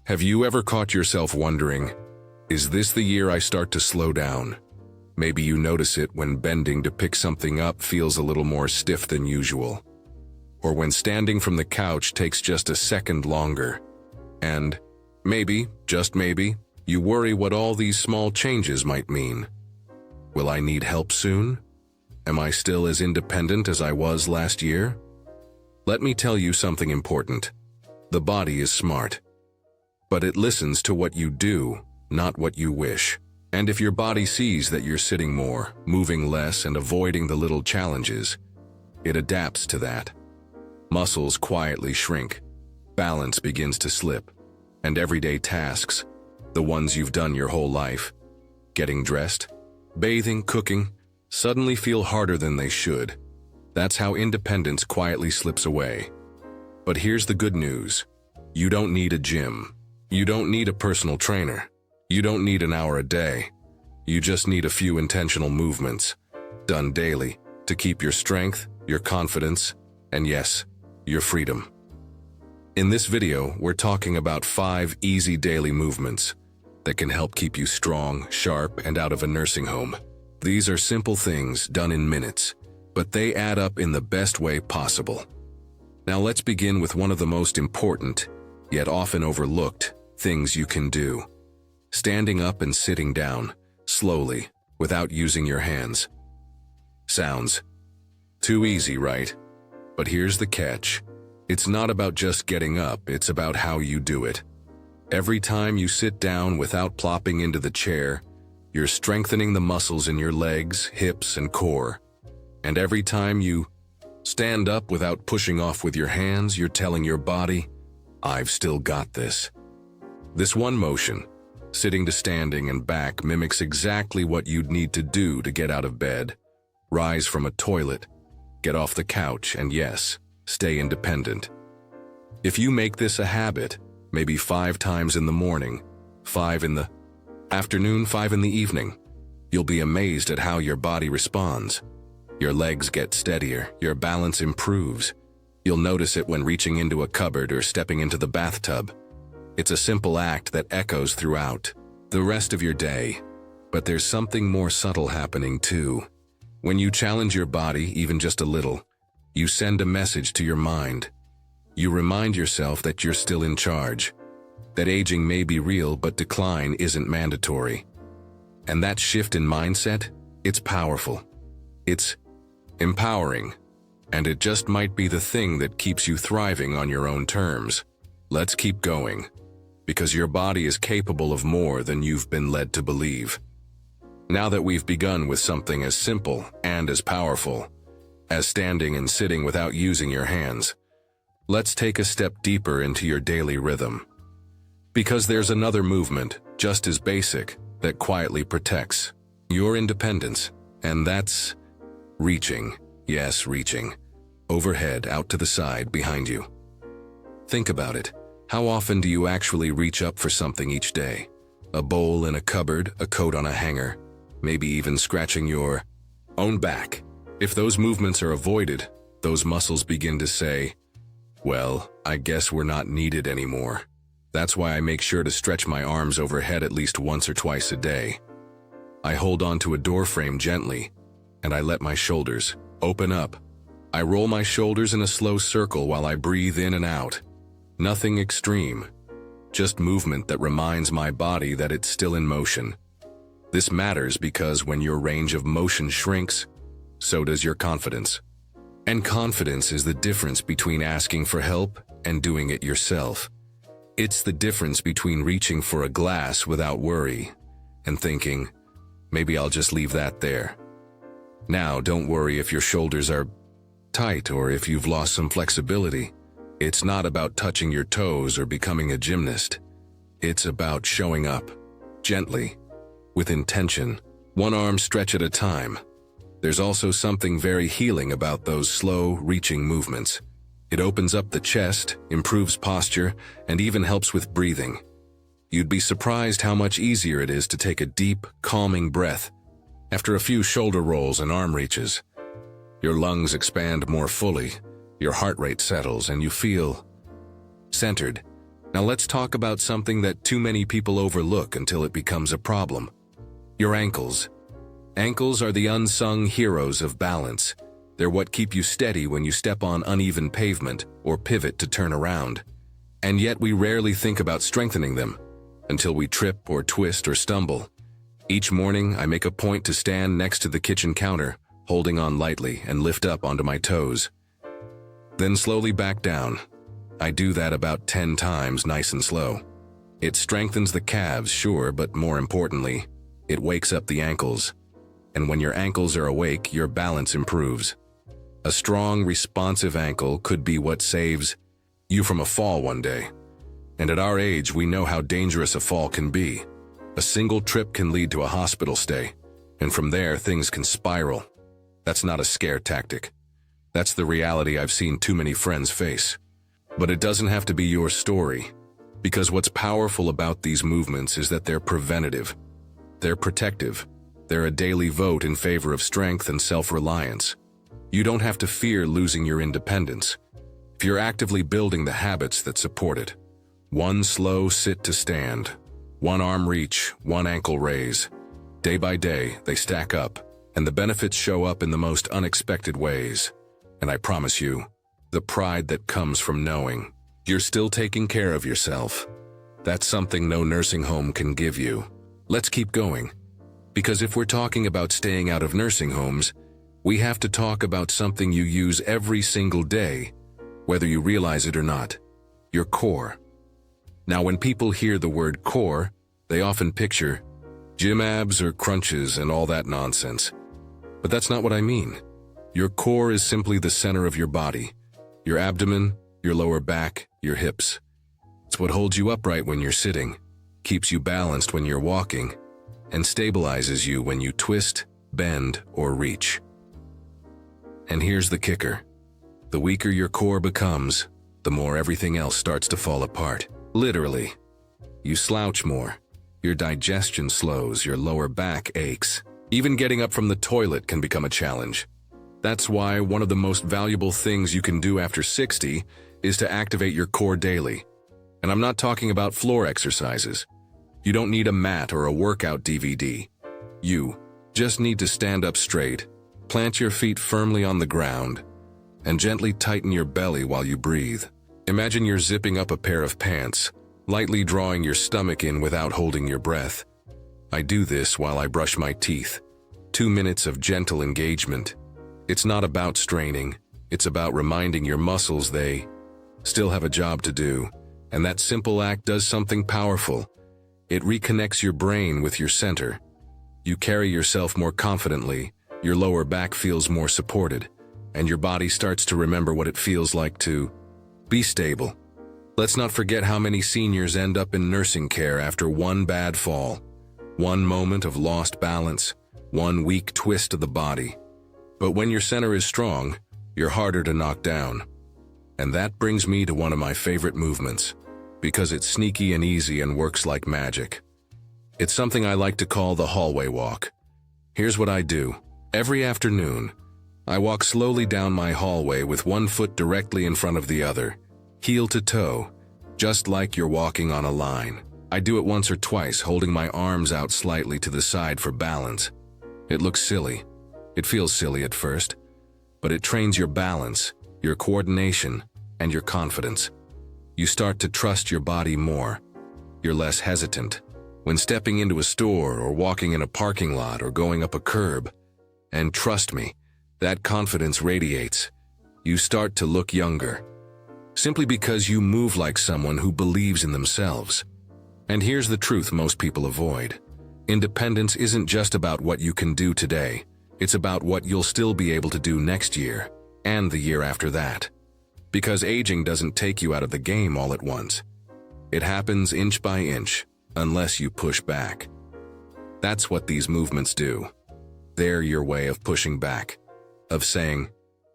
Have you ever caught yourself wondering, is this the year I start to slow down? Maybe you notice it when bending to pick something up feels a little more stiff than usual. Or when standing from the couch takes just a second longer. And maybe, just maybe, you worry what all these small changes might mean. Will I need help soon? Am I still as independent as I was last year? Let me tell you something important. The body is smart. But it listens to what you do, not what you wish. And if your body sees that you're sitting more, moving less, and avoiding the little challenges, it adapts to that. Muscles quietly shrink, balance begins to slip, and everyday tasks, the ones you've done your whole life, getting dressed, bathing, cooking, suddenly feel harder than they should. That's how independence quietly slips away. But here's the good news. You don't need a gym. You don't need a personal trainer. You don't need an hour a day. You just need a few intentional movements, done daily, to keep your strength, your confidence, and yes, your freedom. In this video, we're talking about 5 easy daily movements that can help keep you strong, sharp, and out of a nursing home. These are simple things done in minutes, but they add up in the best way possible. Now let's begin with one of the most important, yet often overlooked, things you can do. Standing up and sitting down, slowly, without using your hands. Sounds too easy, right? But here's the catch. It's not about just getting up, it's about how you do it. Every time you sit down without plopping into the chair, you're strengthening the muscles in your legs, hips, and core. And every time you stand up without pushing off with your hands, you're telling your body, I've still got this. This one motion, sitting to standing and back, mimics exactly what you'd need to do to get out of bed, rise from a toilet, get off the couch, and yes, stay independent. If you make this a habit, maybe 5 times in the morning, 5 in the afternoon, 5 in the evening, you'll be amazed at how your body responds. Your legs get steadier, your balance improves. You'll notice it when reaching into a cupboard or stepping into the bathtub. It's a simple act that echoes throughout the rest of your day. But there's something more subtle happening too. When you challenge your body, even just a little, you send a message to your mind. You remind yourself that you're still in charge, that aging may be real but decline isn't mandatory. And that shift in mindset, it's powerful. It's empowering. And it just might be the thing that keeps you thriving on your own terms. Let's keep going, because your body is capable of more than you've been led to believe. Now that we've begun with something as simple and as powerful as standing and sitting without using your hands, let's take a step deeper into your daily rhythm. Because there's another movement, just as basic, that quietly protects your independence, and that's reaching. Yes, reaching. Overhead, out to the side, behind you. Think about it. How often do you actually reach up for something each day? A bowl in a cupboard, a coat on a hanger, maybe even scratching your own back. If those movements are avoided, those muscles begin to say, well, I guess we're not needed anymore. That's why I make sure to stretch my arms overhead at least once or twice a day. I hold onto a door frame gently, and I let my shoulders open up. I roll my shoulders in a slow circle while I breathe in and out. Nothing extreme, just movement that reminds my body that it's still in motion. This matters because when your range of motion shrinks, so does your confidence. And confidence is the difference between asking for help and doing it yourself. It's the difference between reaching for a glass without worry and thinking, maybe I'll just leave that there. Now, don't worry if your shoulders are tight or if you've lost some flexibility. It's not about touching your toes or becoming a gymnast. It's about showing up, gently, with intention, one arm stretch at a time. There's also something very healing about those slow, reaching movements. It opens up the chest, improves posture, and even helps with breathing. You'd be surprised how much easier it is to take a deep, calming breath after a few shoulder rolls and arm reaches. Your lungs expand more fully, your heart rate settles, and you feel centered. Now let's talk about something that too many people overlook until it becomes a problem. Your ankles. Ankles are the unsung heroes of balance. They're what keep you steady when you step on uneven pavement or pivot to turn around. And yet we rarely think about strengthening them until we trip or twist or stumble. Each morning, I make a point to stand next to the kitchen counter, holding on lightly and lift up onto my toes. Then slowly back down. I do that about 10 times, nice and slow. It strengthens the calves, sure, but more importantly, it wakes up the ankles. And when your ankles are awake, your balance improves. A strong, responsive ankle could be what saves you from a fall one day. And at our age, we know how dangerous a fall can be. A single trip can lead to a hospital stay, and from there, things can spiral. That's not a scare tactic. That's the reality I've seen too many friends face. But it doesn't have to be your story, because what's powerful about these movements is that they're preventative. They're protective. They're a daily vote in favor of strength and self-reliance. You don't have to fear losing your independence if you're actively building the habits that support it. One slow sit to stand, one arm reach, one ankle raise. Day by day, they stack up, and the benefits show up in the most unexpected ways. And I promise you, the pride that comes from knowing you're still taking care of yourself, that's something no nursing home can give you. Let's keep going. Because if we're talking about staying out of nursing homes, we have to talk about something you use every single day, whether you realize it or not: your core. Now, when people hear the word core, they often picture gym abs or crunches and all that nonsense. But that's not what I mean. Your core is simply the center of your body. Your abdomen, your lower back, your hips. It's what holds you upright when you're sitting, keeps you balanced when you're walking, and stabilizes you when you twist, bend, or reach. And here's the kicker. The weaker your core becomes, the more everything else starts to fall apart. Literally. You slouch more. Your digestion slows, your lower back aches. Even getting up from the toilet can become a challenge. That's why one of the most valuable things you can do after 60 is to activate your core daily. And I'm not talking about floor exercises. You don't need a mat or a workout DVD. You just need to stand up straight, plant your feet firmly on the ground, and gently tighten your belly while you breathe. Imagine you're zipping up a pair of pants, lightly drawing your stomach in without holding your breath. I do this while I brush my teeth. 2 minutes of gentle engagement. It's not about straining, it's about reminding your muscles they still have a job to do, and that simple act does something powerful. It reconnects your brain with your center. You carry yourself more confidently, your lower back feels more supported, and your body starts to remember what it feels like to be stable. Let's not forget how many seniors end up in nursing care after one bad fall, one moment of lost balance, one weak twist of the body. But when your center is strong, you're harder to knock down. And that brings me to one of my favorite movements, because it's sneaky and easy and works like magic. It's something I like to call the hallway walk. Here's what I do. Every afternoon, I walk slowly down my hallway with one foot directly in front of the other, heel to toe, just like you're walking on a line. I do it once or twice, holding my arms out slightly to the side for balance. It looks silly. It feels silly at first, but it trains your balance, your coordination, and your confidence. You start to trust your body more. You're less hesitant when stepping into a store or walking in a parking lot or going up a curb. And trust me, that confidence radiates. You start to look younger, simply because you move like someone who believes in themselves. And here's the truth most people avoid. Independence isn't just about what you can do today. It's about what you'll still be able to do next year and the year after that. Because aging doesn't take you out of the game all at once. It happens inch by inch, unless you push back. That's what these movements do. They're your way of pushing back, of saying,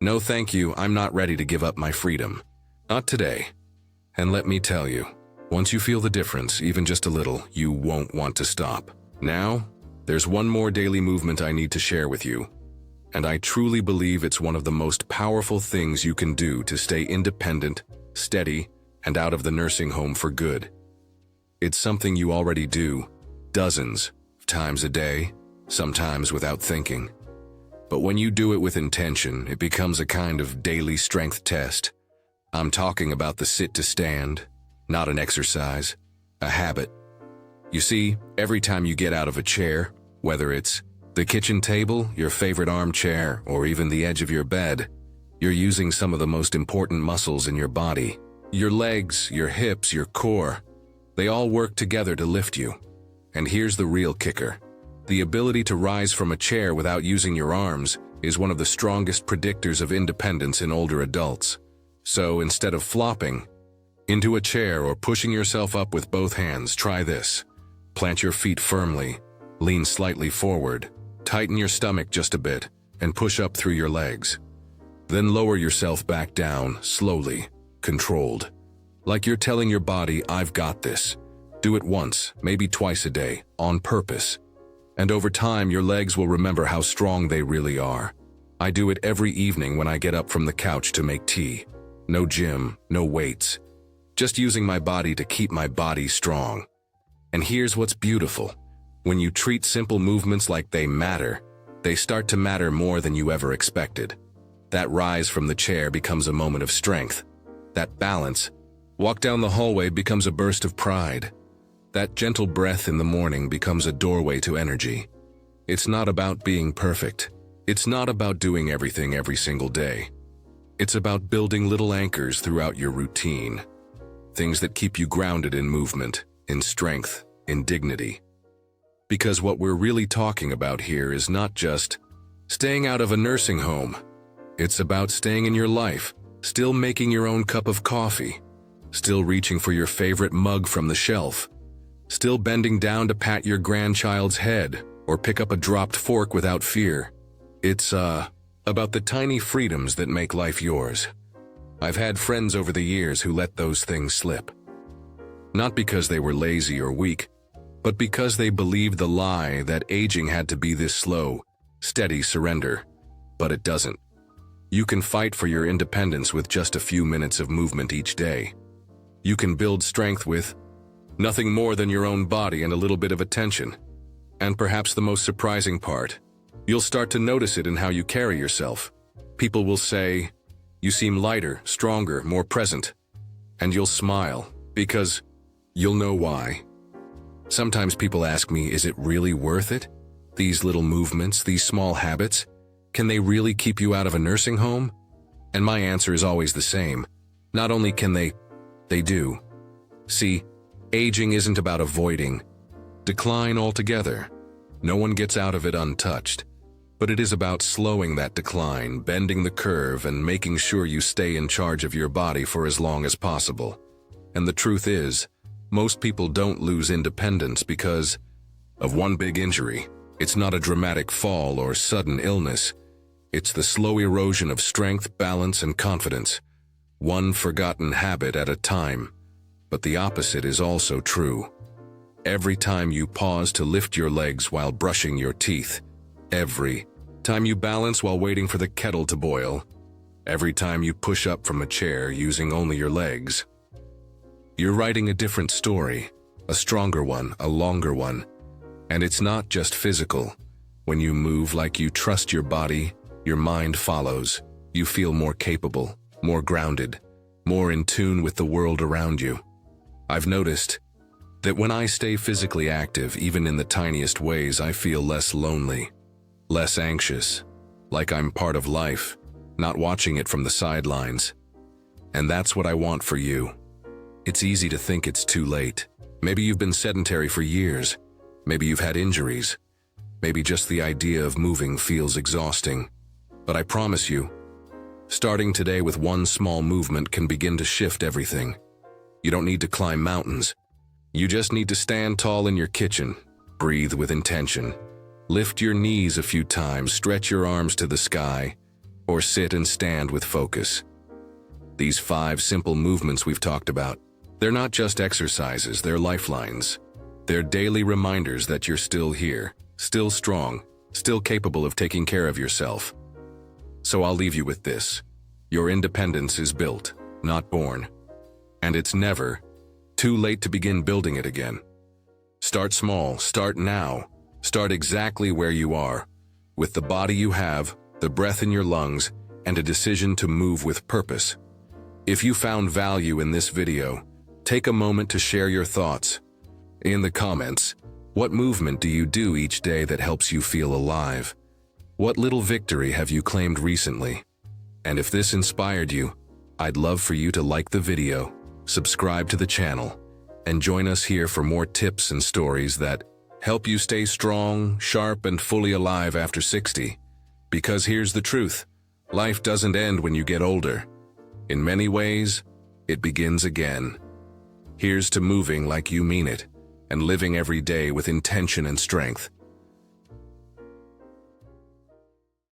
"No thank you, I'm not ready to give up my freedom. Not today." And let me tell you, once you feel the difference, even just a little, you won't want to stop. Now, there's one more daily movement I need to share with you, and I truly believe it's one of the most powerful things you can do to stay independent, steady, and out of the nursing home for good. It's something you already do, dozens of times a day, sometimes without thinking. But when you do it with intention, it becomes a kind of daily strength test. I'm talking about the sit to stand, not an exercise, a habit. You see, every time you get out of a chair, whether it's the kitchen table, your favorite armchair, or even the edge of your bed, you're using some of the most important muscles in your body. Your legs, your hips, your core, they all work together to lift you. And here's the real kicker. The ability to rise from a chair without using your arms is one of the strongest predictors of independence in older adults. So instead of flopping into a chair or pushing yourself up with both hands, try this. Plant your feet firmly, lean slightly forward, tighten your stomach just a bit, and push up through your legs. Then lower yourself back down, slowly, controlled. Like you're telling your body, I've got this. Do it once, maybe twice a day, on purpose. And over time, your legs will remember how strong they really are. I do it every evening when I get up from the couch to make tea. No gym, no weights. Just using my body to keep my body strong. And here's what's beautiful. When you treat simple movements like they matter, they start to matter more than you ever expected. That rise from the chair becomes a moment of strength. That balance, walk down the hallway, becomes a burst of pride. That gentle breath in the morning becomes a doorway to energy. It's not about being perfect. It's not about doing everything every single day. It's about building little anchors throughout your routine. Things that keep you grounded in movement, in strength, in dignity. Because what we're really talking about here is not just staying out of a nursing home. It's about staying in your life, still making your own cup of coffee, still reaching for your favorite mug from the shelf, still bending down to pat your grandchild's head or pick up a dropped fork without fear. It's, about the tiny freedoms that make life yours. I've had friends over the years who let those things slip. Not because they were lazy or weak, but because they believed the lie that aging had to be this slow, steady surrender. But it doesn't. You can fight for your independence with just a few minutes of movement each day. You can build strength with nothing more than your own body and a little bit of attention. And perhaps the most surprising part, you'll start to notice it in how you carry yourself. People will say, you seem lighter, stronger, more present. And you'll smile, because you'll know why. Sometimes people ask me, is it really worth it? These little movements, these small habits, can they really keep you out of a nursing home? And my answer is always the same. Not only can they do. See, aging isn't about avoiding decline altogether. No one gets out of it untouched. But it is about slowing that decline, bending the curve, and making sure you stay in charge of your body for as long as possible. And the truth is, most people don't lose independence because of one big injury. It's not a dramatic fall or sudden illness. It's the slow erosion of strength, balance, and confidence. One forgotten habit at a time. But the opposite is also true. Every time you pause to lift your legs while brushing your teeth, every time you balance while waiting for the kettle to boil, every time you push up from a chair using only your legs, you're writing a different story, a stronger one, a longer one. And it's not just physical. When you move like you trust your body, your mind follows. You feel more capable, more grounded, more in tune with the world around you. I've noticed that when I stay physically active, even in the tiniest ways, I feel less lonely, less anxious, like I'm part of life, not watching it from the sidelines. And that's what I want for you. It's easy to think it's too late. Maybe you've been sedentary for years. Maybe you've had injuries. Maybe just the idea of moving feels exhausting. But I promise you, starting today with one small movement can begin to shift everything. You don't need to climb mountains. You just need to stand tall in your kitchen, breathe with intention, lift your knees a few times, stretch your arms to the sky, or sit and stand with focus. These 5 simple movements we've talked about, they're not just exercises, they're lifelines. They're daily reminders that you're still here, still strong, still capable of taking care of yourself. So I'll leave you with this. Your independence is built, not born. And it's never too late to begin building it again. Start small, start now, start exactly where you are, with the body you have, the breath in your lungs, and a decision to move with purpose. If you found value in this video, take a moment to share your thoughts. In the comments, what movement do you do each day that helps you feel alive? What little victory have you claimed recently? And if this inspired you, I'd love for you to like the video, subscribe to the channel, and join us here for more tips and stories that help you stay strong, sharp, and fully alive after 60. Because here's the truth, life doesn't end when you get older. In many ways, it begins again. Here's to moving like you mean it, and living every day with intention and strength.